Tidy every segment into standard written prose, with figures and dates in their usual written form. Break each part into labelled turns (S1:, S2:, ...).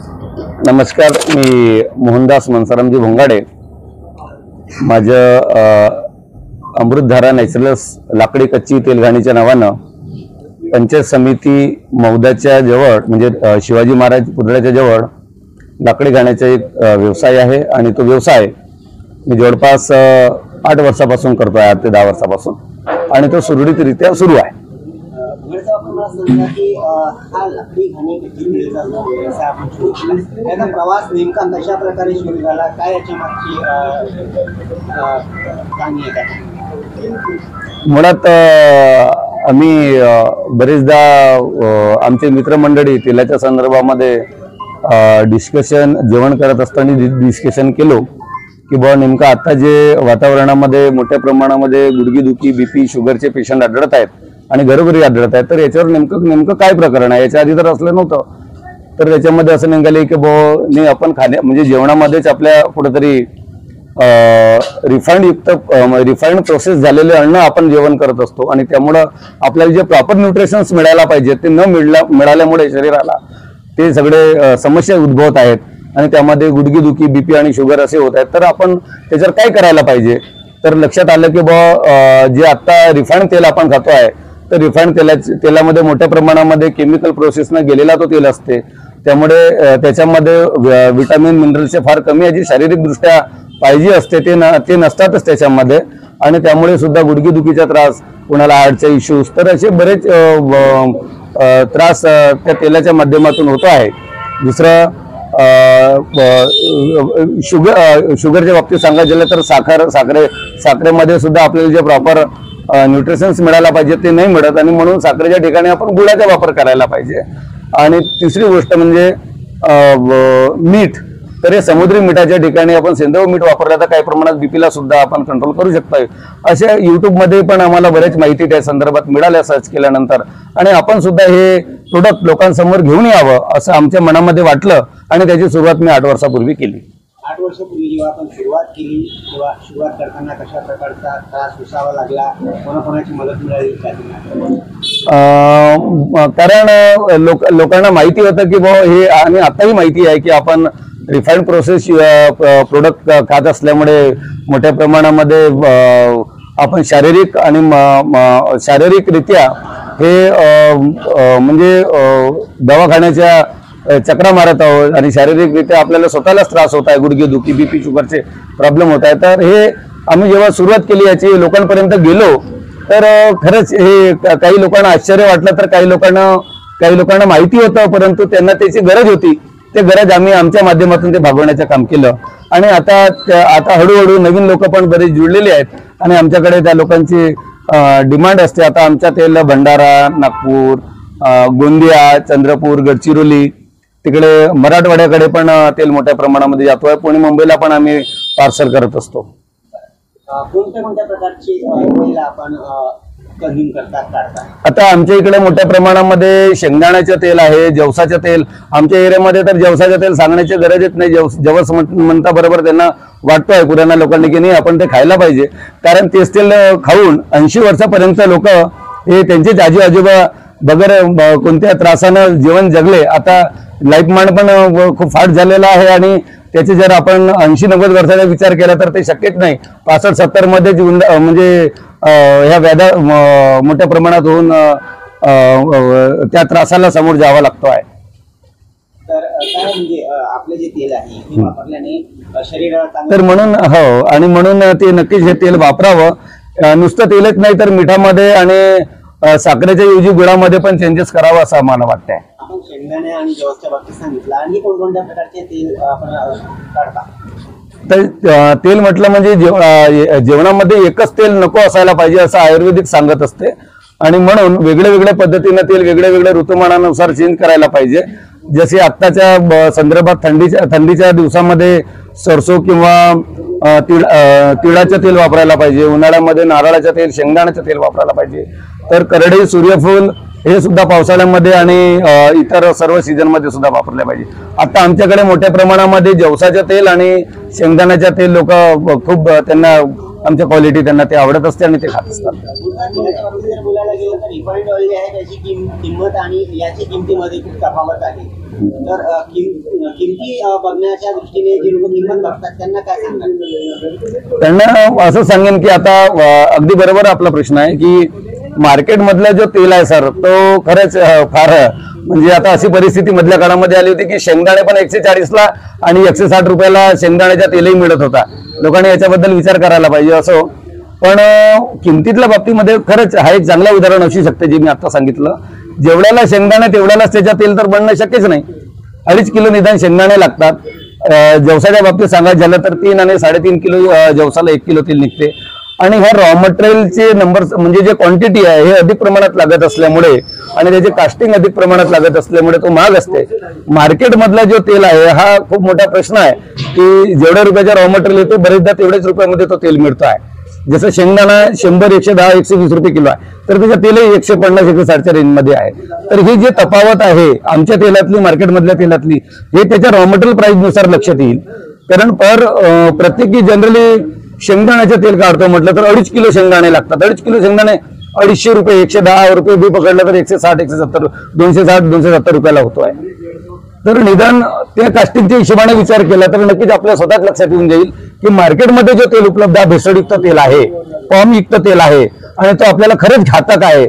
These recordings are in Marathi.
S1: नमस्कार, मी मोहनदास मनसारामजी भोंगाडे। माझं अमृतधारा नॅचरल्स लाकडी कच्ची तेलघाणीच्या नावानं पंचायत समिती मौदाच्या जवळ म्हणजे शिवाजी महाराज पुतळ्याच्या जवळ लाकडी घाण्याचा एक व्यवसाय आहे आणि तो व्यवसाय मी जवळपास 8 वर्षापासून करतो आहे, 8 ते 10 वर्षापासून, आणि तो सुरळीतरित्या सुरू आहे।
S2: प्रवास नेमका कशा प्रकारे सुरू झाला, काय याच्या मागची कहाणी आहे?
S1: मुळात आम्ही बरेचदा आमचे मित्रमंडळी तेलाच्या संदर्भामध्ये डिस्कशन जेवण करत असताना डिस्कशन केलो की बुवा नेमका आता जे वातावरणामध्ये मोठ्या प्रमाणामध्ये गुडघेदुखी, बीपी, शुगरचे पेशंट आढळत आहेत आणि घरोघरी आढळत आहेत, तर याच्यावर नेमकं काय प्रकरण आहे? याच्या आधी तर असलं नव्हतं। तर त्याच्यामध्ये असं निघाले की बुवा आपण म्हणजे जेवणामध्येच आपल्या कुठेतरी रिफाइंड प्रोसेस झालेले अन्न आपण जेवण करत असतो आणि त्यामुळं आपल्याला जे प्रॉपर न्यूट्रिशन्स मिळायला पाहिजे ते न मिळाल्यामुळे शरीराला ते सगळे समस्या उद्भवत आहेत आणि त्यामध्ये गुडघेदुखी, बीपी आणि शुगर असे होत आहेत। तर आपण त्याच्यावर काय करायला पाहिजे? तर लक्षात आलं की बुवा जे आता रिफाइंड तेल आपण खातो आहे तर रिफाइंड तेलामध्ये मोठ्या प्रमाणामध्ये केमिकल प्रोसेसनं गेलेला तो तेल असते, त्यामुळे त्याच्यामध्ये विटामिन, मिनरल्सचे फार कमी आहे, जी शारीरिकदृष्ट्या पाहिजे असते ते नसतातच त्याच्यामध्ये, आणि त्यामुळे सुद्धा गुडघेदुखीचा त्रास, कोणाला हार्टचे इश्यूज, तर असे बरेच त्रास त्या तेलाच्या माध्यमातून होतो आहे। दुसरं शुगरच्या बाबतीत सांगायचं झालं तर साखरेमध्ये सुद्धा आपल्याला जे प्रॉपर न्यूट्रिशन्स मिळायला पाहिजे ते नाही मिळत, आणि म्हणून साखरेच्या ठिकाणी आपण गुळाचा वापर करायला पाहिजे। आणि तिसरी गोष्ट म्हणजे मीठ, तर हे समुद्री मिठाच्या ठिकाणी आपण सेंद्रिय मीठ वापरलं तर काही प्रमाणात बीपीला सुद्धा आपण कंट्रोल करू शकतो। अशा युट्यूबमध्ये पण आम्हाला बरेच माहिती त्या संदर्भात मिळाल्या सर्च केल्यानंतर, आणि आपण सुद्धा हे प्रोडक्ट लोकांसमोर घेऊन यावं असं आमच्या मनामध्ये वाटलं आणि त्याची सुरुवात मी 8 वर्षापूर्वी केली।
S2: 8 वर्षापूर्वी जेव्हा आपण सुरुवात केली तेव्हा सुरुवात करताना कशा प्रकारचा त्रास सोसावा लागला, कोणाकोणाची मदत मिळाली?
S1: कारण लोकांना माहिती होतं की बुवा हे, आणि आताही माहिती आहे की आपण रिफाइंड प्रोसेस प्रोडक्ट खात असल्यामुळे मोठ्या प्रमाणामध्ये आपण शारीरिकरित्या हे म्हणजे दवाखान्याच्या चक्रा मारत आहोत आणि शारीरिकरित्या आपल्याला स्वतःलाच त्रास होत आहे, गुडघेदुखी, बीपी, शुगरचे प्रॉब्लेम होत आहे। तर हे आम्ही जेव्हा सुरुवात केली याची लोकांपर्यंत गेलो तर खरंच हे काही लोकांना आश्चर्य वाटलं, तर काही लोकांना माहिती होतं परंतु त्यांना त्याची गरज होती, ते गरज आम्ही आमच्या माध्यमातून ते भागवण्याचं काम केलं। आणि आता हळूहळू नवीन लोक पण बरेच जुळलेले आहेत आणि आमच्याकडे त्या लोकांची डिमांड असते। आता आमच्या तेल भंडारा, नागपूर, गोंदिया, चंद्रपूर, गडचिरोली, तिकडे मराठवाड्याकडे पण तेल मोठ्या प्रमाणामध्ये जातोय। पुणे, मुंबईला पण आम्ही पार्सल करत असतो।
S2: कोणत्या प्रकारची आपण
S1: आता आमच्या इकडे मोठ्या प्रमाणामध्ये शेंगदाण्याचे तेल आहे, जवसाचे तेल। आमच्या एरियामध्ये तर जवसाचे तेल सांगण्याची गरज येत नाही, जवस म्हणता बरोबर त्यांना वाटतोय पुराणा लोकांनी की नाही आपण ते खायला पाहिजे, कारण तेच तेल खाऊन 80 वर्षापर्यंत लोक हे त्यांचेच आजी आजोबा बगर कोणत्या त्रासानं जीवन जगले। आता लाईफमान पण खूप फाट झालेला आहे आणि त्याचे जर आपण 80-90 वर्षाचा विचार केला तर ते शक्यच नाही। 65-70 मध्येच म्हणजे ह्या व्याधा मोठ्या प्रमाणात होऊन त्या त्रासाला समोर जावा लागतो आहे।
S2: तर काय म्हणजे आपले जे तेल आहे ते वापरल्याने शरीराला
S1: तर म्हणून हो, आणि म्हणून ते नक्कीच हे तेल वापरावं। नुसतं तेलच नाही तर मिठामध्ये आणि साखरेच्या ऐवजी गुळामध्ये पण चेंजेस करावं असं आम्हाला वाटतंय।
S2: आपण शेंगदाणे आणि जवसच्या बाबतीत सांगितलं, आणि कोणकोणत्या प्रकारचे तेल आपण काढता?
S1: तर तेल म्हटलं म्हणजे जेवणामध्ये एकच तेल नको असायला पाहिजे असं आयुर्वेदिक सांगत असते, आणि म्हणून वेगळ्या पद्धतीनं तेल वेगळ्या ऋतुमानानुसार चेंज करायला पाहिजे। जसे आत्ताच्या संदर्भात थंडीच्या दिवसामध्ये सरसो किंवा तिळाचं तेल वापरायला पाहिजे, उन्हाळ्यामध्ये नारळाचं तेल, शेंगदाण्याचं तेल वापरायला पाहिजे। तर करडई, सूर्यफूल हे सुद्धा पावसाळ्यामध्ये आणि इतर सर्व सीझनमध्ये सुद्धा वापरले पाहिजे। आता आमच्याकडे मोठ्या प्रमाणामध्ये जवसाचे तेल आणि शेंगदाण्याचे तेल लोक खूप त्यांना आमच्या क्वालिटी त्यांना ते आवडत असते आणि ते खात असतात.
S2: तेलाच्या बाबतीत जर बोलायला गेलं तर रिफाईंड ऑइल जे आहे त्याची किंमत आणि याची किमतीमध्ये खूप तफावत आहे. तर किमती बघण्याच्या दृष्टीने जे लोक किंमत बघतात त्यांना काय सांगणार?
S1: त्यांना असं सांगेन की आता अगदी बरोबर आपला प्रश्न आहे की मार्केटमधला जो तेल आहे सर तो खरंच फार म्हणजे आता अशी परिस्थिती मधल्या काळामध्ये आली होती की शेंगदाणे पण 140ला आणि 160 रुपयाला शेंगदाण्याचा तेलही मिळत होता. लोकांनी याच्याबद्दल विचार करायला पाहिजे. असो पण किमतीतल्या बाबतीमध्ये खरंच हा एक चांगलं उदाहरण असू शकते जे मी आता सांगितलं. जेवढ्याला शेंगदाणे तेवढ्यालाच त्याच्या तेल तर बनणं शक्यच नाही. 2.5 किलो निदान शेंगदाणे लागतात. जवसाच्या बाबतीत सांगायचं झालं तर 3 आणि 3.5 किलो जवसाला 1 किलो तेल निघते. आणि ह्या रॉ मटेरियलचे नंबर म्हणजे जे क्वांटिटी आहे हे अधिक प्रमाणात लागत असल्यामुळे आणि त्याचे कास्टिंग अधिक प्रमाणात लागत असल्यामुळे तो महाग असते. मार्केटमधला जो तेल आहे हा खूप मोठा प्रश्न आहे की जेवढ्या रुपयाचा रॉ मटेरियल येतो बरेचदा तेवढ्याच रुपयामध्ये तो तेल मिळतो आहे. जसं शेंगदाणा 100, 110, 120 रुपये किलो आहे तर त्याचं तेलही 150, 160च्या रेंजमध्ये आहे. तर ही जी तफावत आहे आमच्या तेलातली मार्केटमधल्या तेलातली हे त्याच्या रॉ मटेरियल प्राइसनुसार लक्षात येईल. कारण प्रत्येकी जनरली शेंगदाण्याचे तेल काढतो म्हटलं तर 2.5 किलो शेंगदाणे लागतात. 2.5 किलो शेंगदाणे 250 रुपये, 110 रुपये बी पकडलं तर 160, 170, 260, 270 रुपयाला होतोय. तर निदान त्या कास्टिंगच्या हिशोबाने विचार केला तर नक्कीच आपल्या स्वतःच लक्षात येऊन जाईल की मार्केटमध्ये जो तेल उपलब्ध आहे भेसळयुक्त तेल आहे, फॉर्मयुक्त तेल आहे आणि तो आपल्याला खरंच घातक आहे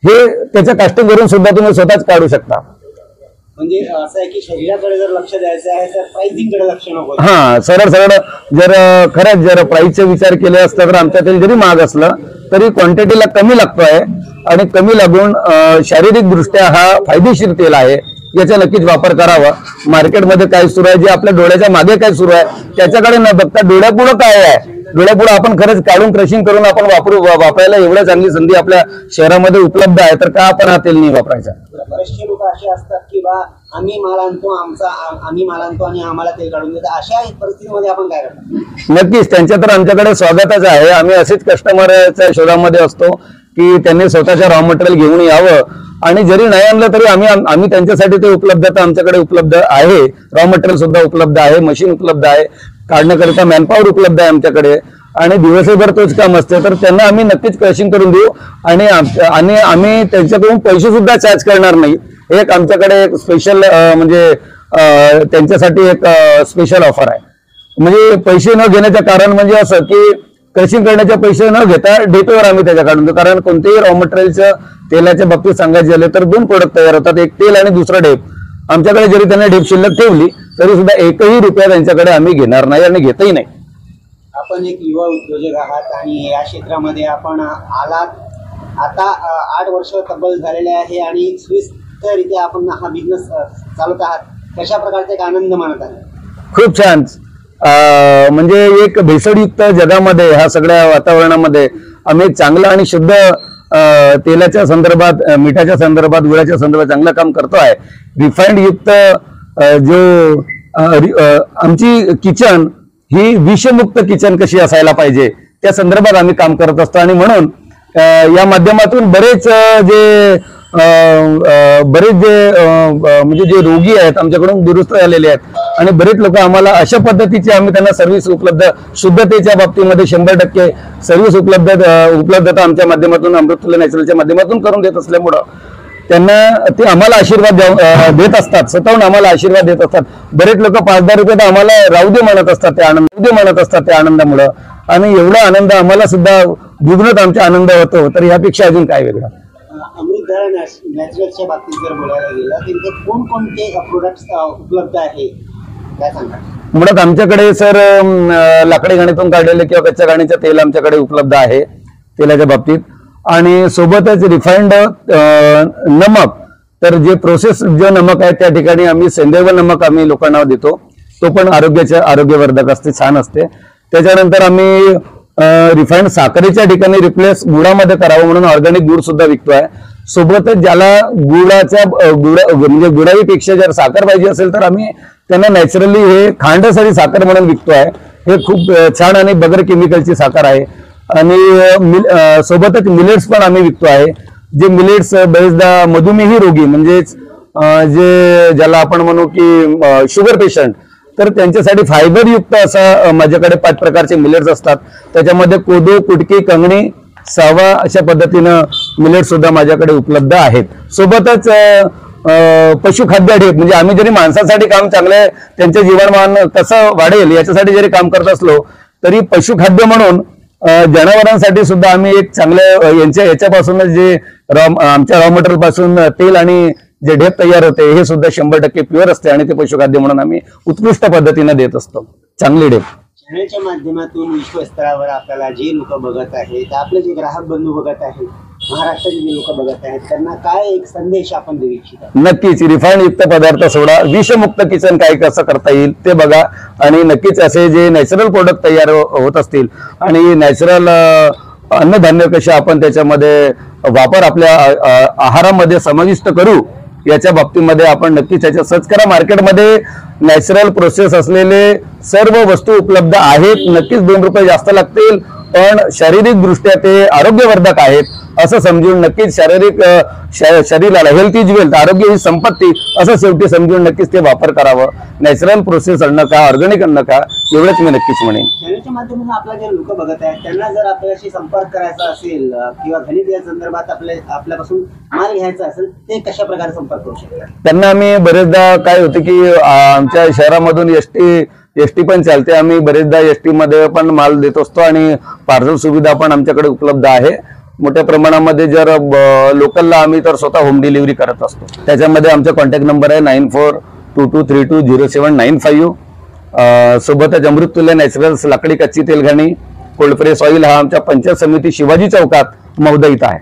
S1: हे त्याच्या कास्टिंग करून सुद्धा तुम्ही स्वतःच काढू शकता.
S2: म्हणजे असं आहे की शरीराकडे जर लक्ष द्यायचं आहे तर प्राइसिंगकडे लक्ष नको.
S1: हा सरळ जर खरंच जर प्राइसचा विचार केला असता तर आमच्या तेल जरी महाग असलं तरी क्वांटिटीला कमी लागतोय आणि कमी लागून शारीरिक दृष्ट्या हा फायदेशीर तेल आहे. याचा नक्कीच वापर करावा. मार्केटमध्ये काय सुरू आहे जे आपल्या डोळ्याच्या मागे काय सुरू आहे त्याच्याकडे न बघता डोळ्यापुढं काय आहे डोळ्यापुढे आपण खरंच काढून क्रशिंग करून आपण वापरायला एवढ्या चांगली संधी आपल्या शहरामध्ये उपलब्ध आहे तर का आपण हा तेल नाही वापरायचा.
S2: बरेचसे लोक असे असतात की बा आम्ही माल आणतो आणि आम्हाला तेल काढून देतात. अशा परिस्थितीमध्ये आपण काय करतो?
S1: नक्कीच त्यांच्या तर आमच्याकडे स्वागतच आहे. आम्ही असेच कस्टमरच्या शोधामध्ये असतो की त्यांनी स्वतःच्या रॉ मटेरियल घेऊन यावं आणि जरी नाही आणलं तरी आम्ही त्यांच्यासाठी ते उपलब्धता आमच्याकडे उपलब्ध आहे. रॉ मटेरियल सुद्धा उपलब्ध आहे, मशीन उपलब्ध आहे, काढण्याकरिता मॅनपॉवर उपलब्ध आहे आमच्याकडे आणि दिवसभर तोच काम असते. तर त्यांना आम्ही नक्कीच क्रशिंग करून देऊ आणि आम्ही त्यांच्याकडून पैसे सुद्धा चार्ज करणार नाही. एक आमच्याकडे एक स्पेशल म्हणजे त्यांच्यासाठी एक स्पेशल ऑफर आहे. म्हणजे पैसे न घेण्याचं कारण म्हणजे असं की क्रशिंग करण्याचे पैसे न घेता डेटवर आम्ही त्याच्याकडून देतो. कारण कोणतेही रॉ मटेरियलच्या तेलाच्या बाबतीत सांगायचे झाले तर 2 प्रोडक्ट तयार होतात, एक तेल आणि दुसरा ढेप. आमच्याकडे जरी त्यांना ढेप शिल्लक ठेवली तरी सुद्धा 1ही रुपया त्यांच्याकडे आम्ही घेणार नाही आणि घेतही नाही.
S2: आपण एक युवा उद्योजक आहात आणि या क्षेत्रामध्ये आपण आलात. आता 8 वर्ष तब्बल झालेले आहे आणि सुस्थरित्या आपण हा बिझनेस चालवत आहात. कशा प्रकारचा एक आनंद मानत आहे? खूप
S1: छान. म्हणजे एक भेसळयुक्त जगामध्ये ह्या सगळ्या वातावरणामध्ये आम्ही चांगलं आणि शुद्ध तेलाच्या संदर्भात, मिठाच्या संदर्भात, गुळाच्या संदर्भात चांगलं काम करतो आहे. रिफाइंड युक्त जो आमची किचन ही विषमुक्त किचन कशी असायला पाहिजे त्या संदर्भात आम्ही काम करत असतो आणि म्हणून या माध्यमातून बरेच जे म्हणजे जे रोगी आहेत आमच्याकडून दुरुस्त झालेले आहेत आणि बरेच लोक आम्हाला अशा पद्धतीची आम्ही त्यांना सर्व्हिस उपलब्ध, शुद्धतेच्या बाबतीमध्ये 100% सर्व्हिस उपलब्धता आमच्या माध्यमातून, अमृततुल्य नॅचरलच्या माध्यमातून करून देत असल्यामुळं त्यांना ते आम्हाला आशीर्वाद देत असतात, स्वतःहून आम्हाला आशीर्वाद देत असतात. बरेच लोक 5-10 रुपये तर आम्हाला राहू दे म्हणत असतात त्या आनंदामुळं आणि एवढा आनंद आम्हाला सुद्धा दुग्नत आमचा आनंद होतो. तर यापेक्षा अजून काय वेगळं.
S2: अमृतधारा नॅचरलच्या बाबतीत जर बोलायला गेलं तर कोणकोणते प्रोडक्ट्स उपलब्ध आहे काय सांगा?
S1: मुळात आमच्याकडे सर लाकडी घाणीतून काढलेले किंवा कच्च्या घाणीचं तेल आमच्याकडे उपलब्ध आहे तेलाच्या बाबतीत आणि सोबतच रिफाइंड नमक. तर जे प्रोसेस जो नमक आहे त्या ठिकाणी आम्ही सेंद्रिय नमक आम्ही लोकांना देतो. तो पण आरोग्यवर्धक असते, छान असते. त्याच्यानंतर आम्ही रिफाइंड साखरेच्या ठिकाणी रिप्लेस गुळामध्ये करावं म्हणून ऑर्गॅनिक गुळ सुद्धा विकतोय. सोबतच ज्याला म्हणजे गुळाईपेक्षा जर साखर पाहिजे असेल तर आम्ही त्यांना नॅचरली हे खांडसरी साखर म्हणून विकतोय. हे खूप छान आणि बगर केमिकलची साखर आहे आणि सोबतच मिलेट्स पण आम्ही विकतो आहे. जे मिलेट्स बरेचदा मधुमेही रोगी म्हणजेच जे ज्याला आपण म्हणू की शुगर पेशंट तर त्यांच्यासाठी फायबरयुक्त असं माझ्याकडे 5 प्रकारचे मिलेट्स असतात. त्याच्यामध्ये कोदो, कुटकी, कंगणी, सावा अशा पद्धतीनं मिलेट सुद्धा माझ्याकडे उपलब्ध आहेत. सोबतच पशुखाद्य ढेप, म्हणजे आम्ही जरी माणसासाठी काम चांगले त्यांचे जीवनमान कसं वाढेल याच्यासाठी जरी काम करत असलो तरी पशुखाद्य म्हणून जनावरांसाठी सुद्धा आम्ही एक चांगले याच्यापासूनच जे आमच्या रॉ मटेरियल पासून तेल आणि जे ढेप तयार होते हे सुद्धा 100% प्युअर असते आणि ते पशुखाद्य म्हणून आम्ही उत्कृष्ट पद्धतीने देत असतो. चांगली ढेप
S2: चॅनलच्या माध्यमातून विश्वस्तरावर आपल्याला जे लोक बघत आहेत, आपले जे ग्राहक बंधू बघत आहेत, महाराष्ट्राचे जे लोक बघत आहेत, त्यांना काय एक संदेश आपण देऊ इच्छिता?
S1: नक्कीच रिफाइंड युक्त पदार्थ सोडा, विषमुक्त किचन काय कसं करता येईल ते बघा आणि नक्कीच असे जे नॅचरल प्रोडक्ट तयार होत असतील आणि नॅचरल अन्नधान्य कसे आपण त्याच्यामध्ये वापर आपल्या आहारामध्ये समाविष्ट करू याच्या बाबतीमध्ये आपण नक्कीच त्याच्या सर्च करा. मार्केटमध्ये नॅचरल प्रोसेस असलेले सर्व वस्तू उपलब्ध आहेत. नक्कीच 2 रुपये जास्त लागतील पण शारीरिक दृष्ट्या ते आरोग्यवर्धक आहेत असं समजून नक्कीच शरीराला हेल्थ इज वेल्थ, आरोग्य ही संपत्ती असं शेवटी समजून नक्कीच ते वापर करावं. नॅचरल प्रोसेस अन्न का, ऑर्गॅनिक अन्न का, एवढंच मी नक्कीच म्हणेन.
S2: चॅनलच्या माध्यमातून आपला जे लोक बघत आहेत त्यांना जर आपल्याशी संपर्क करायचा असेल किंवा खरेदी या संदर्भात आपल्यापासून माल घ्यायचा असेल ते कशा प्रकारे संपर्क करू शकतात?
S1: त्यांना आम्ही बरेचदा काय होते की आमच्या शहरामधून एसटी पण चालते. आम्ही बरेचदा एसटी मध्ये पण माल देत असतो आणि पार्सल सुविधा पण आमच्याकडे उपलब्ध आहे. मोठ्या प्रमाणामध्ये जर लोकलला आम्ही तर स्वतः होम डिलिव्हरी करत असतो. त्याच्यामध्ये आमचा कॉन्टॅक्ट नंबर आहे 9422320795. सोबतच अमृततुल्य नॅचरल्स लाकडी कच्ची तेलघाणी कोल्ड प्रेस ऑइल हा आमच्या पंचायत समिती शिवाजी चौकात मौदा इथं आहे.